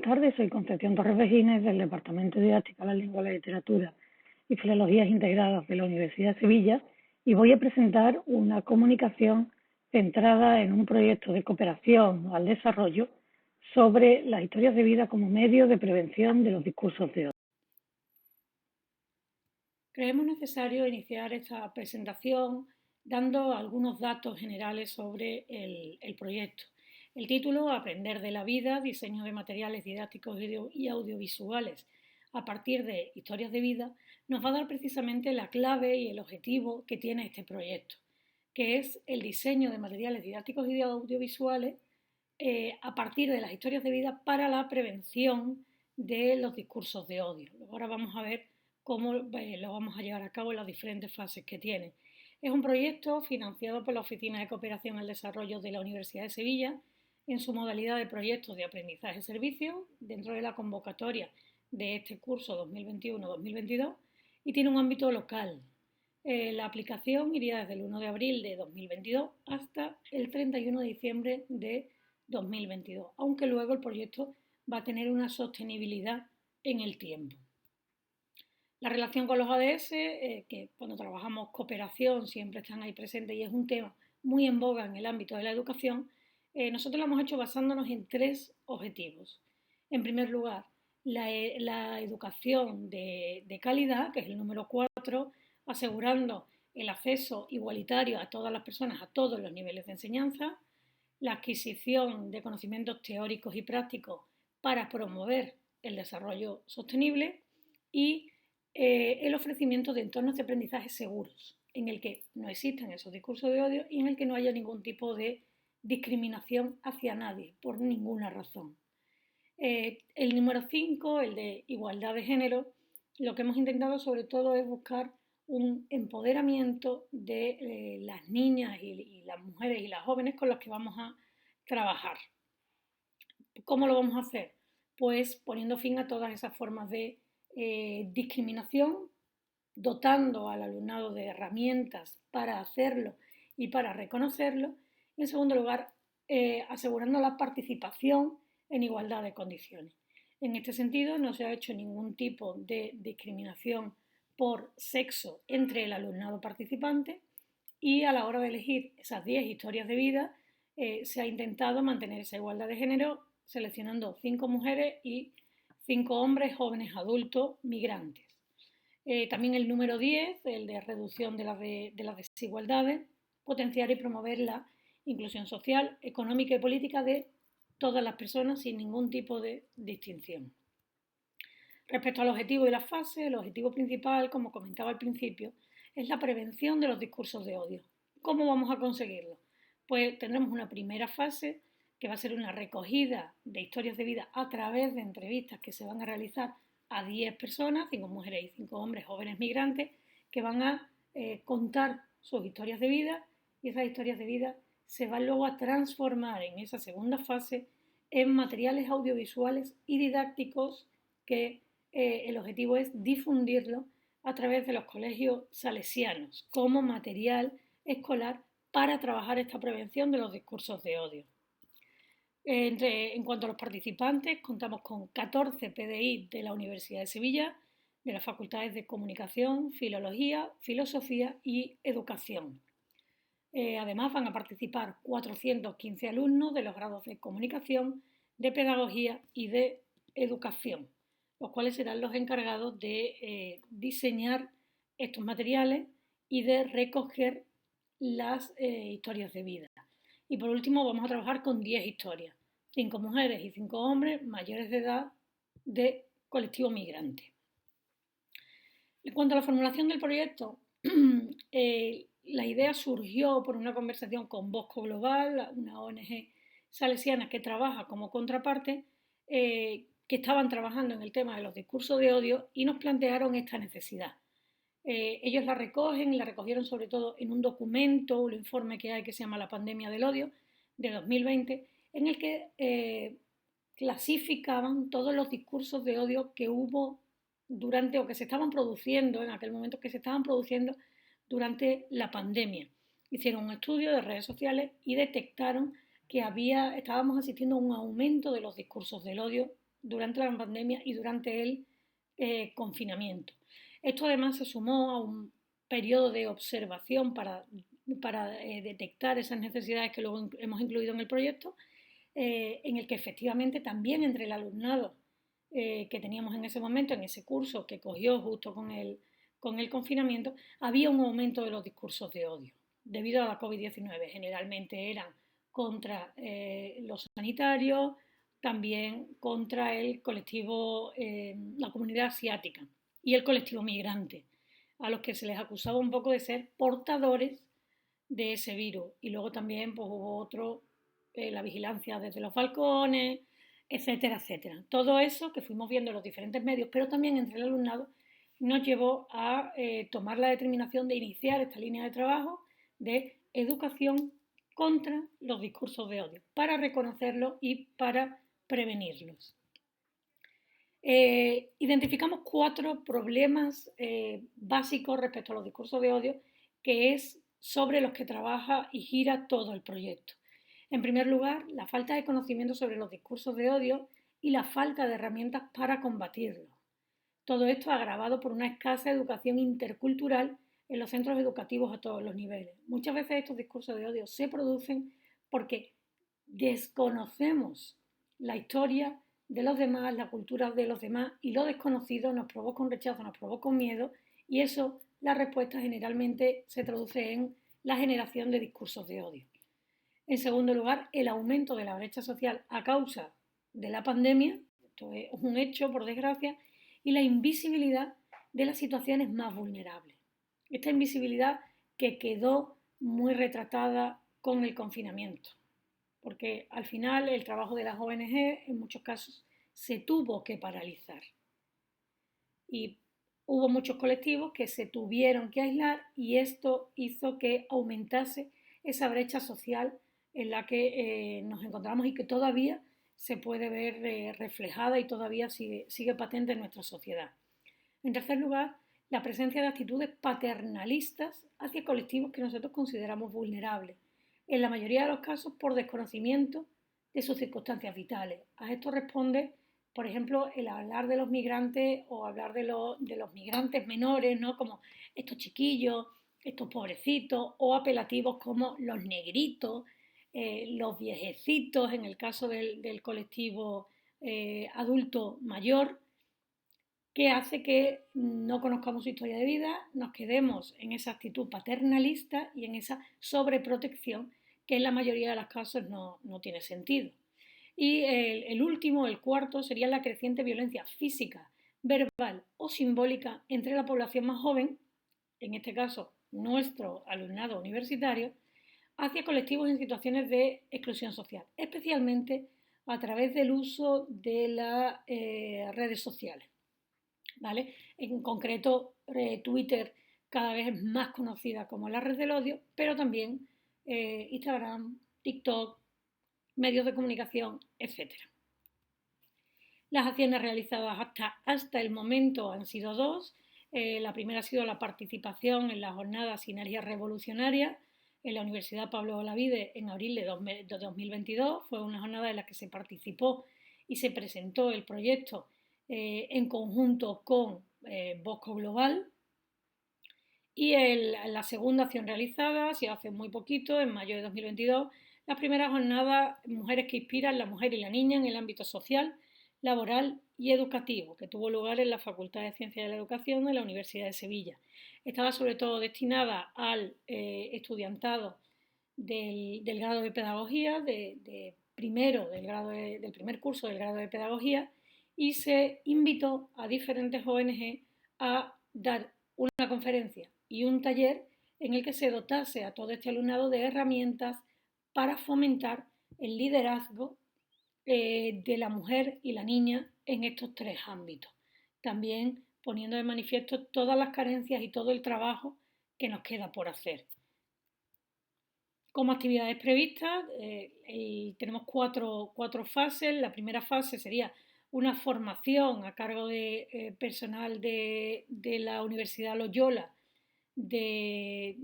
Buenas tardes, soy Concepción Torres Vejines del Departamento de Didáctica de la Lengua, la Literatura y Filologías Integradas de la Universidad de Sevilla y voy a presentar una comunicación centrada en un proyecto de cooperación al desarrollo sobre las historias de vida como medio de prevención de los discursos de odio. Creemos necesario iniciar esta presentación dando algunos datos generales sobre el proyecto. El título, Aprender de la vida, diseño de materiales didácticos y audiovisuales a partir de historias de vida, nos va a dar precisamente la clave y el objetivo que tiene este proyecto, que es el diseño de materiales didácticos y audiovisuales a partir de las historias de vida para la prevención de los discursos de odio. Ahora vamos a ver cómo lo vamos a llevar a cabo en las diferentes fases que tiene. Es un proyecto financiado por la Oficina de Cooperación al Desarrollo de la Universidad de Sevilla en su modalidad de proyectos de aprendizaje-servicio dentro de la convocatoria de este curso 2021-2022 y tiene un ámbito local. La aplicación iría desde el 1 de abril de 2022 hasta el 31 de diciembre de 2022, aunque luego el proyecto va a tener una sostenibilidad en el tiempo. La relación con los ADS, que cuando trabajamos cooperación siempre están ahí presentes y es un tema muy en boga en el ámbito de la educación, nosotros lo hemos hecho basándonos en tres objetivos. En primer lugar, la educación de calidad, que es el número 4, asegurando el acceso igualitario a todas las personas a todos los niveles de enseñanza, la adquisición de conocimientos teóricos y prácticos para promover el desarrollo sostenible y el ofrecimiento de entornos de aprendizaje seguros, en el que no existan esos discursos de odio y en el que no haya ningún tipo de discriminación hacia nadie, por ninguna razón. El número 5, el de igualdad de género, lo que hemos intentado sobre todo es buscar un empoderamiento de las niñas y las mujeres y las jóvenes con las que vamos a trabajar. ¿Cómo lo vamos a hacer? Pues poniendo fin a todas esas formas de discriminación, dotando al alumnado de herramientas para hacerlo y para reconocerlo. Y en segundo lugar, asegurando la participación en igualdad de condiciones. En este sentido, no se ha hecho ningún tipo de discriminación por sexo entre el alumnado participante y a la hora de elegir esas 10 historias de vida se ha intentado mantener esa igualdad de género seleccionando 5 mujeres y 5 hombres jóvenes adultos migrantes. También el número 10, el de reducción de las desigualdades, potenciar y promover la inclusión social, económica y política de todas las personas sin ningún tipo de distinción. Respecto al objetivo y las fases, el objetivo principal, como comentaba al principio, es la prevención de los discursos de odio. ¿Cómo vamos a conseguirlo? Pues tendremos una primera fase que va a ser una recogida de historias de vida a través de entrevistas que se van a realizar a 10 personas, 5 mujeres y 5 hombres jóvenes migrantes, que van a contar sus historias de vida y esas historias de vida se van luego a transformar en esa segunda fase en materiales audiovisuales y didácticos que el objetivo es difundirlo a través de los colegios salesianos como material escolar para trabajar esta prevención de los discursos de odio. En cuanto a los participantes, contamos con 14 PDI de la Universidad de Sevilla, de las facultades de Comunicación, Filología, Filosofía y Educación. Además van a participar 415 alumnos de los grados de Comunicación, de Pedagogía y de Educación, los cuales serán los encargados de diseñar estos materiales y de recoger las historias de vida. Y por último vamos a trabajar con 10 historias, 5 mujeres y 5 hombres mayores de edad de colectivo migrante. En cuanto a la formulación del proyecto, la idea surgió por una conversación con Bosco Global, una ONG salesiana que trabaja como contraparte, que estaban trabajando en el tema de los discursos de odio y nos plantearon esta necesidad. Ellos la recogen y la recogieron sobre todo en un documento, un informe que hay que se llama La pandemia del odio, de 2020, en el que clasificaban todos los discursos de odio que hubo durante o que se estaban produciendo en aquel momento, que se estaban produciendo durante la pandemia. Hicieron un estudio de redes sociales y detectaron que estábamos asistiendo a un aumento de los discursos del odio durante la pandemia y durante el confinamiento. Esto además se sumó a un periodo de observación para detectar esas necesidades que luego hemos incluido en el proyecto, en el que efectivamente también entre el alumnado que teníamos en ese momento, en ese curso que cogió justo con el confinamiento, había un aumento de los discursos de odio debido a la COVID-19. Generalmente eran contra los sanitarios, también contra el colectivo, la comunidad asiática y el colectivo migrante, a los que se les acusaba un poco de ser portadores de ese virus. Y luego también pues, hubo otro, la vigilancia desde los balcones, etcétera, etcétera. Todo eso que fuimos viendo en los diferentes medios, pero también entre el alumnado, nos llevó a tomar la determinación de iniciar esta línea de trabajo de educación contra los discursos de odio, para reconocerlos y para prevenirlos. Identificamos 4 problemas básicos respecto a los discursos de odio, que es sobre los que trabaja y gira todo el proyecto. En primer lugar, la falta de conocimiento sobre los discursos de odio y la falta de herramientas para combatirlos. Todo esto agravado por una escasa educación intercultural en los centros educativos a todos los niveles. Muchas veces estos discursos de odio se producen porque desconocemos la historia de los demás, la cultura de los demás, y lo desconocido nos provoca un rechazo, nos provoca un miedo, y eso, la respuesta generalmente se traduce en la generación de discursos de odio. En segundo lugar, el aumento de la brecha social a causa de la pandemia, esto es un hecho por desgracia, y la invisibilidad de las situaciones más vulnerables. Esta invisibilidad que quedó muy retratada con el confinamiento, porque al final el trabajo de las ONG en muchos casos se tuvo que paralizar y hubo muchos colectivos que se tuvieron que aislar, y esto hizo que aumentase esa brecha social en la que nos encontramos y que todavía se puede ver reflejada y todavía sigue patente en nuestra sociedad. En tercer lugar, la presencia de actitudes paternalistas hacia colectivos que nosotros consideramos vulnerables, en la mayoría de los casos por desconocimiento de sus circunstancias vitales. A esto responde, por ejemplo, el hablar de los migrantes o hablar de los migrantes menores, ¿no? Como estos chiquillos, estos pobrecitos, o apelativos como los negritos, los viejecitos, en el caso del colectivo adulto mayor, que hace que no conozcamos su historia de vida, nos quedemos en esa actitud paternalista y en esa sobreprotección que en la mayoría de los casos no tiene sentido. Y el último, el cuarto, sería la creciente violencia física, verbal o simbólica entre la población más joven, en este caso nuestro alumnado universitario, hacia colectivos en situaciones de exclusión social, especialmente a través del uso de las redes sociales. ¿Vale? En concreto, Twitter cada vez es más conocida como la red del odio, pero también Instagram, TikTok, medios de comunicación, etc. Las acciones realizadas hasta el momento han sido 2. La primera ha sido la participación en la jornada Sinergia Revolucionaria en la Universidad Pablo Olavide en abril de 2022. Fue una jornada en la que se participó y se presentó el proyecto en conjunto con Bosco Global. Y la segunda acción realizada se hace muy poquito, en mayo de 2022, la primera jornada Mujeres que inspiran, la mujer y la niña en el ámbito social, laboral y educativo, que tuvo lugar en la Facultad de Ciencias de la Educación de la Universidad de Sevilla. Estaba sobre todo destinada al estudiantado del grado de Pedagogía, del primer curso del grado de Pedagogía, y se invitó a diferentes ONG a dar una conferencia y un taller en el que se dotase a todo este alumnado de herramientas para fomentar el liderazgo de la mujer y la niña en estos 3 ámbitos. También poniendo de manifiesto todas las carencias y todo el trabajo que nos queda por hacer. Como actividades previstas, tenemos cuatro fases. La primera fase sería una formación a cargo de personal de la Universidad Loyola de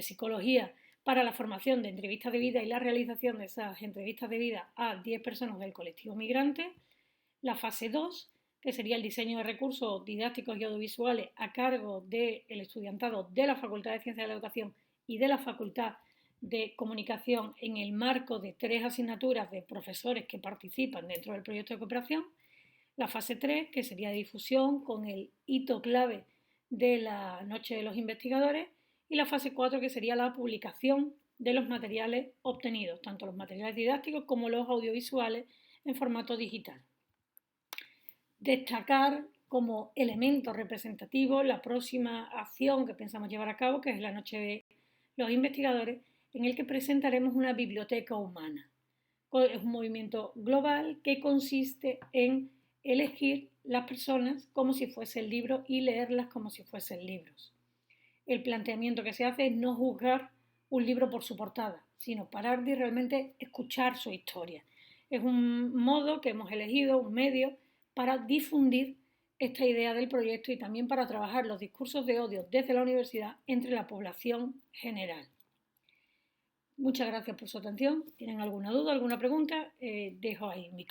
psicología para la formación de entrevistas de vida y la realización de esas entrevistas de vida a 10 personas del colectivo migrante. La fase 2, que sería el diseño de recursos didácticos y audiovisuales a cargo del estudiantado de la Facultad de Ciencias de la Educación y de la Facultad de Comunicación en el marco de 3 asignaturas de profesores que participan dentro del proyecto de cooperación. La fase 3, que sería de difusión con el hito clave de la Noche de los Investigadores, y la fase 4, que sería la publicación de los materiales obtenidos, tanto los materiales didácticos como los audiovisuales en formato digital. Destacar como elemento representativo la próxima acción que pensamos llevar a cabo, que es la Noche de los Investigadores, en el que presentaremos una biblioteca humana. Es un movimiento global que consiste en elegir las personas como si fuese el libro y leerlas como si fuesen libros. El planteamiento que se hace es no juzgar un libro por su portada, sino parar de realmente escuchar su historia. Es un modo que hemos elegido, un medio, para difundir esta idea del proyecto y también para trabajar los discursos de odio desde la universidad entre la población general. Muchas gracias por su atención. ¿Tienen alguna duda, alguna pregunta? Dejo ahí mi